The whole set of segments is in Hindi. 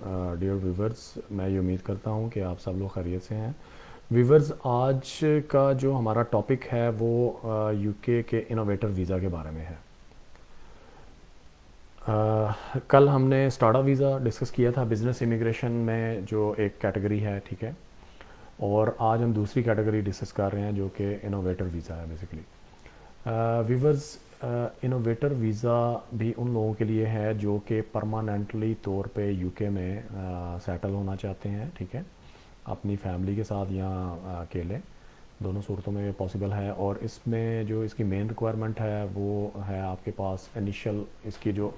डियर व्यूवर्स, मैं ये उम्मीद करता हूँ कि आप सब लोग खैरियत से हैं। व्यूवर्स, आज का जो हमारा टॉपिक है वो यूके के इनोवेटर वीज़ा के बारे में है। कल हमने स्टार्टअप वीज़ा डिस्कस किया था, बिज़नेस इमिग्रेशन में जो एक कैटेगरी है, ठीक है। और आज हम दूसरी कैटेगरी डिस्कस कर रहे हैं जो कि इनोवेटर वीज़ा है बेसिकली। व्यूवर्स, इनोवेटर वीज़ा भी उन लोगों के लिए है जो कि परमानेंटली तौर पे यूके में सेटल होना चाहते हैं, ठीक है, अपनी फैमिली के साथ या अकेले, दोनों सूरतों में पॉसिबल है। और इसमें जो इसकी मेन रिक्वायरमेंट है वो है आपके पास इनिशियल इसकी जो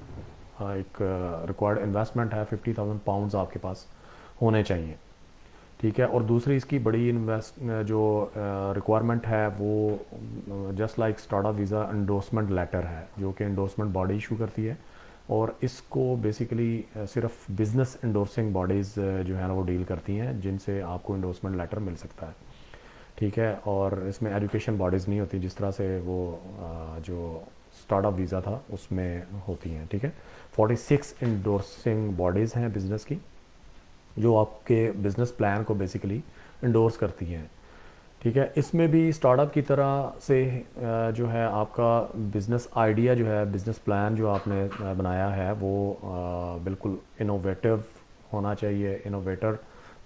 एक रिक्वायर्ड इन्वेस्टमेंट है, £50,000 आपके पास होने चाहिए, ठीक है। और दूसरी इसकी बड़ी इन्वेस्ट जो रिक्वायरमेंट है वो just like startup visa endorsement letter है, जो कि एंडोर्समेंट बॉडी इशू करती है। और इसको बेसिकली सिर्फ बिजनेस एंडोर्सिंग बॉडीज़ जो है ना वो डील करती हैं, जिनसे आपको एंडोर्समेंट लेटर मिल सकता है, ठीक है। और इसमें एजुकेशन बॉडीज़ नहीं होती जिस तरह से वो जो स्टार्टअप वीज़ा था उसमें होती हैं, ठीक है। 46 इंडोर्सिंग बॉडीज़ हैं बिज़नेस की, जो आपके बिज़नेस प्लान को बेसिकली इंडोर्स करती हैं, ठीक है। इसमें भी स्टार्टअप की तरह से जो है आपका बिज़नेस आइडिया जो है, बिज़नेस प्लान जो आपने बनाया है वो बिल्कुल इनोवेटिव होना चाहिए। इनोवेटर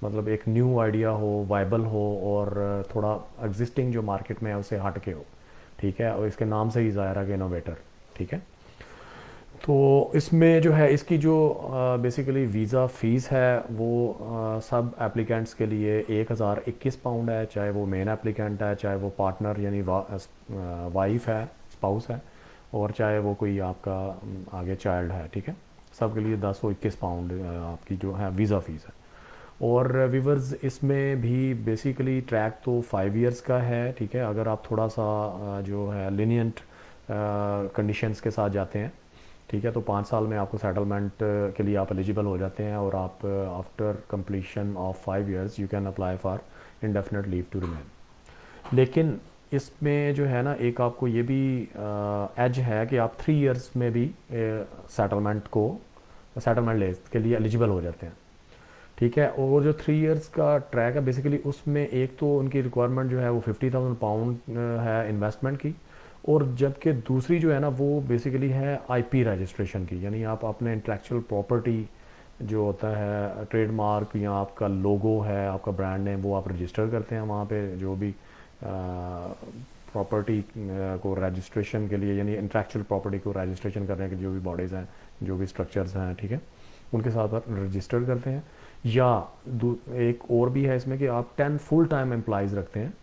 मतलब एक न्यू आइडिया हो, वाइबल हो और थोड़ा एग्जिस्टिंग जो मार्केट में है उससे हट के हो, ठीक है। और इसके नाम से ही ज़ाहिर है कि इनोवेटर, ठीक है। तो इसमें जो है इसकी जो बेसिकली वीज़ा फ़ीस है वो सब एप्लीकेंट्स के लिए £1,021 है, चाहे वो मेन एप्लीकेंट है, चाहे वो पार्टनर यानी वाइफ है, स्पाउस है, और चाहे वो कोई आपका आगे चाइल्ड है, ठीक है। सब के लिए £1021 आपकी जो है वीज़ा फ़ीस है। और व्यूवर्स, इसमें भी बेसिकली ट्रैक तो 5 इयर्स का है, ठीक है। अगर आप थोड़ा सा जो है लीनियंट कंडीशंस के साथ जाते हैं, ठीक है, तो 5 साल में आपको सेटलमेंट के लिए आप एलिजिबल हो जाते हैं। और आप after completion of 5 years you can apply for indefinite leave to remain. लेकिन इसमें जो है ना एक आपको ये भी एज है कि आप 3 इयर्स में भी सेटलमेंट ले के लिए एलिजिबल हो जाते हैं, ठीक है। और जो 3 इयर्स का ट्रैक है बेसिकली उसमें एक तो उनकी रिक्वायरमेंट जो है वो £50,000 है इन्वेस्टमेंट की। और जबकि दूसरी जो है ना वो बेसिकली है आईपी रजिस्ट्रेशन की, यानी आप अपने इंटेलेक्चुअल प्रॉपर्टी जो होता है, ट्रेडमार्क या आपका लोगो है, आपका ब्रांड नेम, वो आप रजिस्टर करते हैं वहाँ पे। जो भी प्रॉपर्टी को रजिस्ट्रेशन के लिए, यानी इंटेलेक्चुअल प्रॉपर्टी को रजिस्ट्रेशन करने के जो भी बॉडीज़ हैं, जो भी स्ट्रक्चर्स हैं, ठीक है, उनके साथ आप रजिस्टर करते हैं। या एक और भी है इसमें कि आप 10 फुल टाइम एम्प्लॉयज़ रखते हैं,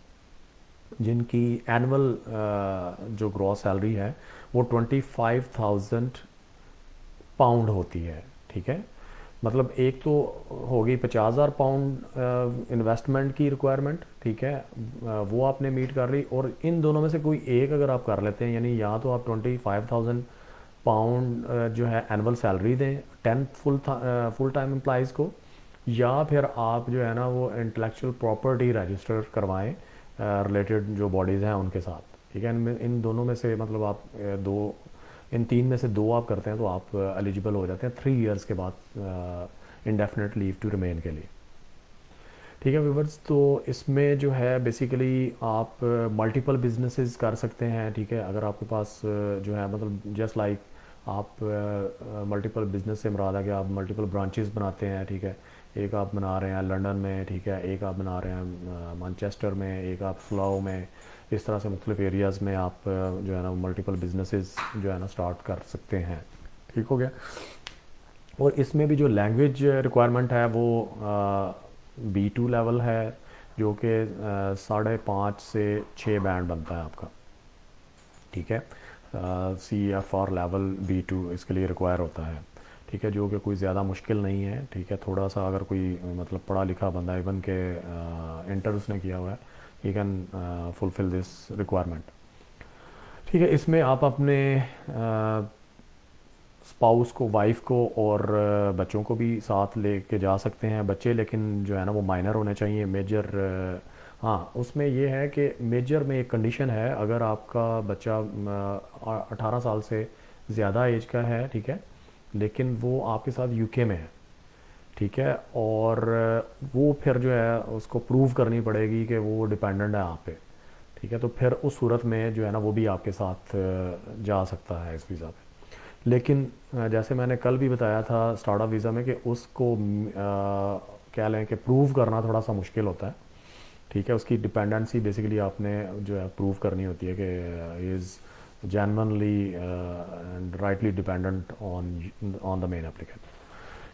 जिनकी एनुअल जो ग्रॉस सैलरी है वो £25,000 होती है, ठीक है। मतलब एक तो हो गई £50,000 इन्वेस्टमेंट की रिक्वायरमेंट, ठीक है, वो आपने मीट कर ली। और इन दोनों में से कोई एक अगर आप कर लेते हैं, यानी या तो आप £25,000 जो है एनुअल सैलरी दें 10 फुल टाइम एम्प्लॉयज़ को, या फिर आप जो है ना वो इंटेलेक्चुअल प्रॉपर्टी रजिस्टर करवाएं रिलेटेड जो बॉडीज़ हैं उनके साथ, ठीक है। इन दोनों में से मतलब आप इन तीन में से दो आप करते हैं तो आप एलिजिबल हो जाते हैं 3 इयर्स के बाद इंडेफिनेट लीव टू रिमेन के लिए, ठीक है व्यूवर्स। तो इसमें जो है बेसिकली आप मल्टीपल बिजनेसेस कर सकते हैं, ठीक है। अगर आपके पास जो है मतलब जस्ट लाइक आप मल्टीपल बिजनेस से मुराद है कि आप मल्टीपल ब्रांचेस बनाते हैं, ठीक है। एक आप बना रहे हैं लंदन में, ठीक है, एक आप बना रहे हैं मैनचेस्टर में, एक आप स्लाओ में। इस तरह से मुख्तलिफ एरियाज़ में आप जो है ना मल्टीपल बिजनेसेस जो है ना स्टार्ट कर सकते हैं, ठीक हो गया। और इसमें भी जो लैंग्वेज रिक्वायरमेंट है वो B2 लेवल है, जो कि 5.5 से 6 बैंड बनता है आपका, ठीक है। CFR लेवल B2 इसके लिए रिक्वायर होता है, ठीक है, जो कि कोई ज़्यादा मुश्किल नहीं है, ठीक है। थोड़ा सा अगर कोई मतलब पढ़ा लिखा बंदा इवन के इंटर उसने किया हुआ है, he can fulfil this requirement, ठीक है। इसमें आप अपने स्पाउस को, वाइफ को और बच्चों को भी साथ लेके जा सकते हैं। बच्चे लेकिन जो है ना वो माइनर होने चाहिए। मेजर हाँ, उसमें ये है कि मेजर में एक कंडीशन है, अगर आपका बच्चा 18 साल से ज़्यादा एज का है, ठीक है, लेकिन वो आपके साथ यूके में है, ठीक है। और वो फिर जो है उसको प्रूव करनी पड़ेगी कि वो डिपेंडेंट है आप पे, ठीक है। तो फिर उस सूरत में जो है ना वो भी आपके साथ जा सकता है इस वीज़ा पे। लेकिन जैसे मैंने कल भी बताया था स्टार्टअप वीज़ा में कि उसको क्या लें कि प्रूव करना थोड़ा सा मुश्किल होता है, ठीक है। उसकी डिपेंडेंसी बेसिकली आपने जो है प्रूव करनी होती है कि is genuinely and rightly dependent on on the main applicant.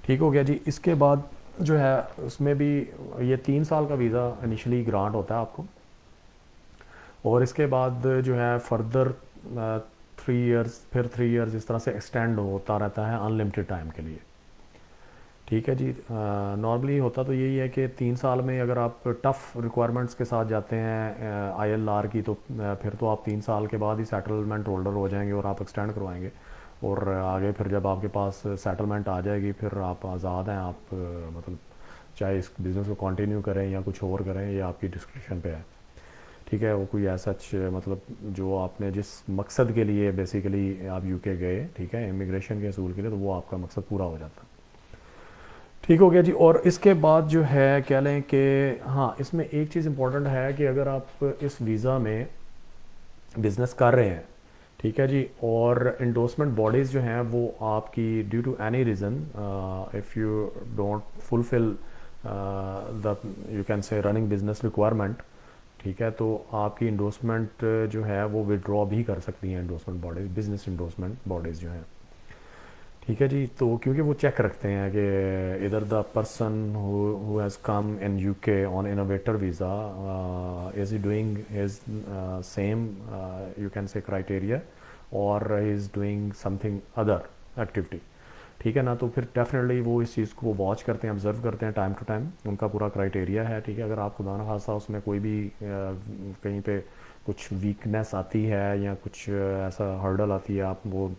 ठीक हो गया जी। इसके बाद जो है उसमें भी ये 3 साल का वीज़ा इनिशियली ग्रांट होता है आपको, और इसके बाद जो है फर्दर 3 इयर्स, फिर 3 इयर्स इस तरह से एक्सटेंड होता रहता है अनलिमिटेड टाइम के लिए, ठीक है जी। नॉर्मली होता तो यही है कि 3 साल में अगर आप टफ़ रिक्वायरमेंट्स के साथ जाते हैं ILR की, तो फिर तो आप 3 साल के बाद ही सेटलमेंट होल्डर हो जाएंगे और आप एक्सटेंड करवाएंगे। और आगे फिर जब आपके पास सेटलमेंट आ जाएगी फिर आप आज़ाद हैं, आप मतलब चाहे इस बिज़नेस को कंटिन्यू करें या कुछ और करें, ये आपकी डिस्क्रिप्शन पे है, ठीक है। वो कोई ऐसा मतलब जो आपने जिस मकसद के लिए बेसिकली आप UK गए, ठीक है, इमिग्रेशन के असूल के लिए, तो वो आपका मकसद पूरा हो जाता है। ठीक हो गया जी। और इसके बाद जो है कह लें कि हाँ, इसमें एक चीज़ इंपॉर्टेंट है कि अगर आप इस वीज़ा में बिज़नेस कर रहे हैं, ठीक है जी, और इंडोर्समेंट बॉडीज़ जो हैं वो आपकी due to any reason if you don't fulfil the you can say running business requirement, ठीक है, तो आपकी इंडोर्समेंट जो है वो विड्रॉ भी कर सकती हैं endorsement bodies, business endorsement bodies जो हैं, ठीक है जी। तो क्योंकि वो चेक रखते हैं कि इधर the person who has come in UK on innovator visa is he doing his same you can say criteria और he is doing something other activity, ठीक है ना। तो फिर डेफिनेटली वो इस चीज़ को वॉच करते हैं, ऑब्जर्व करते हैं टाइम टू टाइम, उनका पूरा क्राइटेरिया है, ठीक है। अगर आप खुदा न खासा उसमें कोई भी कहीं पे कुछ वीकनेस आती है या कुछ ऐसा हर्डल आती है, आप वो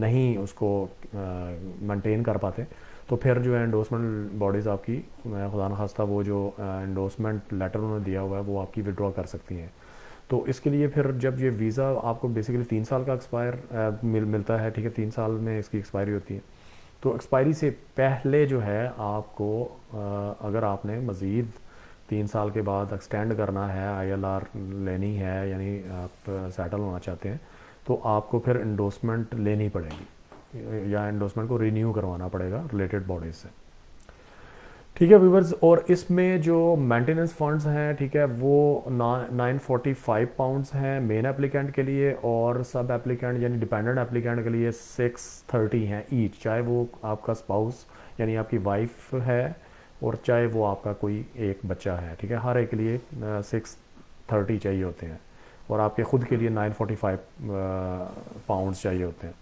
नहीं उसको मेंटेन कर पाते, तो फिर जो है इंडोर्समेंट बॉडीज़ आपकी खुदा न खास्ता वो जो इंडोर्समेंट लेटर उन्होंने दिया हुआ है वो आपकी विड्रॉ कर सकती हैं। तो इसके लिए फिर जब ये वीज़ा आपको बेसिकली 3 साल का मिलता है, ठीक है, 3 साल में इसकी एक्सपायरी होती है। तो एक्सपायरी से पहले जो है आपको अगर आपने मज़ीद 3 साल के बाद एक्सटेंड करना है, ILR लेनी है, यानी आप सेटल होना चाहते हैं, तो आपको फिर इंडोर्समेंट लेनी पड़ेगी या इंडोर्समेंट को रिन्यू करवाना पड़ेगा रिलेटेड बॉडीज़ से, ठीक है व्यूवर्स। और इसमें जो मेंटेनेंस फंड्स हैं, ठीक है, वो 945 हैं मेन एप्लीकेंट के लिए, और सब एप्लीकेंट यानी डिपेंडेंट एप्लीकेंट के लिए 630 हैं ईच, चाहे वो आपका स्पाउस यानी आपकी वाइफ है और चाहे वो आपका कोई एक बच्चा है, ठीक है, हर एक के लिए 630 चाहिए होते हैं, और आपके ख़ुद के लिए 945 पाउंड्स चाहिए होते हैं,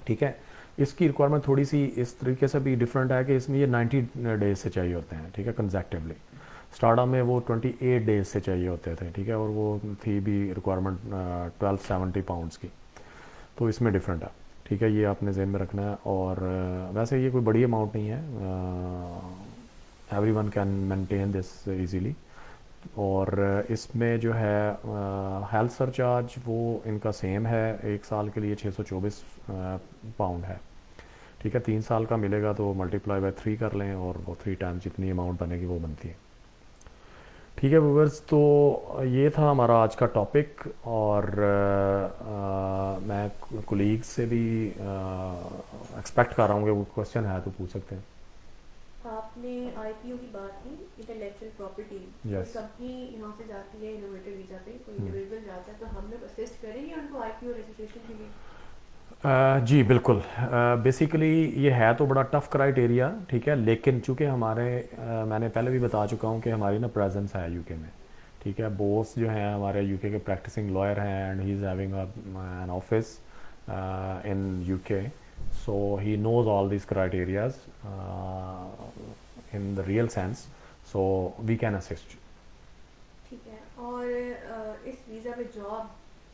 ठीक है। इसकी रिक्वायरमेंट थोड़ी सी इस तरीके से भी डिफरेंट है कि इसमें ये 90 डेज से चाहिए होते हैं, ठीक है, कंसेक्टिवली। स्टार्टअप में वो 28 डेज से चाहिए होते थे, ठीक है, और वो थी भी रिक्वायरमेंट 1270 पाउंड्स की, तो इसमें डिफरेंट है, ठीक है, ये आपने जहन में रखना है। और वैसे ये कोई बड़ी अमाउंट नहीं है, every one can maintain this easily. और इसमें जो है हेल्थ सरचार्ज वो इनका सेम है, 1 साल के लिए 624 पाउंड है, ठीक है। 3 साल का मिलेगा तो मल्टीप्लाई बाय 3 कर लें और वो 3 टाइम्स जितनी अमाउंट बनेगी वो बनती है, ठीक है व्यूवर्स। तो ये था हमारा आज का टॉपिक, और मैं कोलीग से भी एक्सपेक्ट कर रहा हूँ कि वो क्वेश्चन है तो पूछ सकते हैं। आपने IPO की बात की, इंटेलेक्चुअल प्रॉपर्टी, यस। कंपनी यहाँ से जाती है इनोवेटर वीज़ा पे, कोई इंडिविजुअल जाता है, तो हम लोग असिस्ट करेंगे उनको IPO रजिस्ट्रेशन के लिए? जी बिल्कुल। बेसिकली ये है तो बड़ा टफ़ क्राइटेरिया, ठीक है, लेकिन चूँकि हमारे मैंने पहले भी बता चुका हूँ कि हमारी ना प्रेजेंस है UK में, ठीक है। बॉस जो हैं हमारे UK के प्रैक्टिसिंग लॉयर हैं, and he is having an office in UK, so he knows all this criterias in the real sense, so we can assist. ठीक है। और इस वीज़ा पे जॉब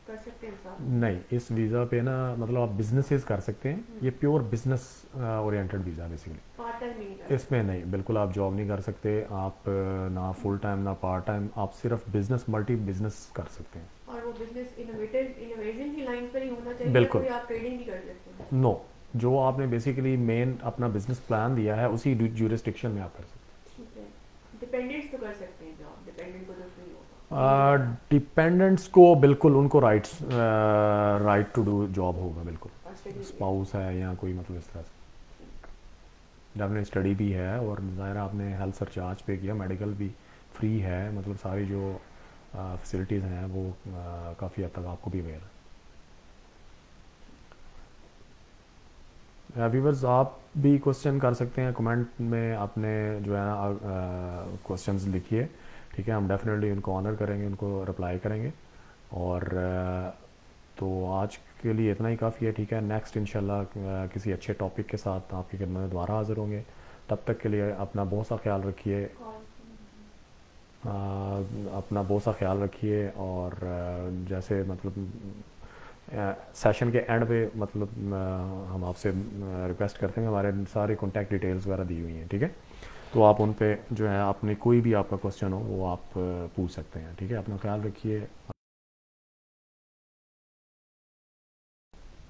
कर सकते हैं साहब? नहीं, इस वीज़ा पे ना मतलब आप बिजनेसेस कर सकते हैं, ये pure business oriented visa basically. Part time नहीं कर इसमें नहीं, बिल्कुल आप जॉब नहीं कर सकते आप, ना फुल टाइम ना पार्ट टाइम, आप सिर्फ बिजनेस मल्टी बिजनेस कर सकते हैं। और वो बिजनेस इनोवेशन की लाइन पर ही होना चाहिए, या बिल्कुल। कोई आप ट्रेडिंग भी कर सकते हैं? नो, जो आपने बेसिकली मेन अपना बिजनेस प्लान दिया है उसी जूरिस्डिक्शन में आप कर सकते ठीक है, डिपेंडेंट्स तो कर सकते हैं जॉब, डिपेंडेंट को तो फ्री होगा फ्री हैं। दोबारा डिपेंडेंट्स को बिल्कुल उनको राइट टू डू जॉब होगा बिल्कुल। और स्टडी भी है। स्पाउस है या कोई मतलब इस तरह से, जब आपने स्टडी भी है और ज़ाहिर है आपने हेल्थ सरचार्ज पे किया, मेडिकल भी फ्री है, मतलब सारी जो फैसिलिटीज़ हैं वो काफ़ी हद तक आपको भी अवेयर है। व्यूवर्स आप भी क्वेश्चन कर सकते हैं कमेंट में, अपने जो है ना क्वेश्चंस लिखिए, ठीक है, हम डेफिनेटली उनको ऑनर करेंगे, उनको रिप्लाई करेंगे। और तो आज के लिए इतना ही काफ़ी है, ठीक है। नेक्स्ट इंशाल्लाह किसी अच्छे टॉपिक के साथ आपकी खिदमत में दोबारा हाज़िर होंगे। तब तक के लिए अपना बहुत सा ख्याल रखिए, कॉल अपना बहुत सा ख्याल रखिए। और जैसे मतलब सेशन के एंड पे मतलब हम आपसे रिक्वेस्ट करते हैं, हमारे सारे कॉन्टैक्ट डिटेल्स वगैरह दी हुई हैं, ठीक है। तो आप उन पे जो है अपने कोई भी आपका क्वेश्चन हो वो आप पूछ सकते हैं, ठीक है। अपना ख्याल रखिए।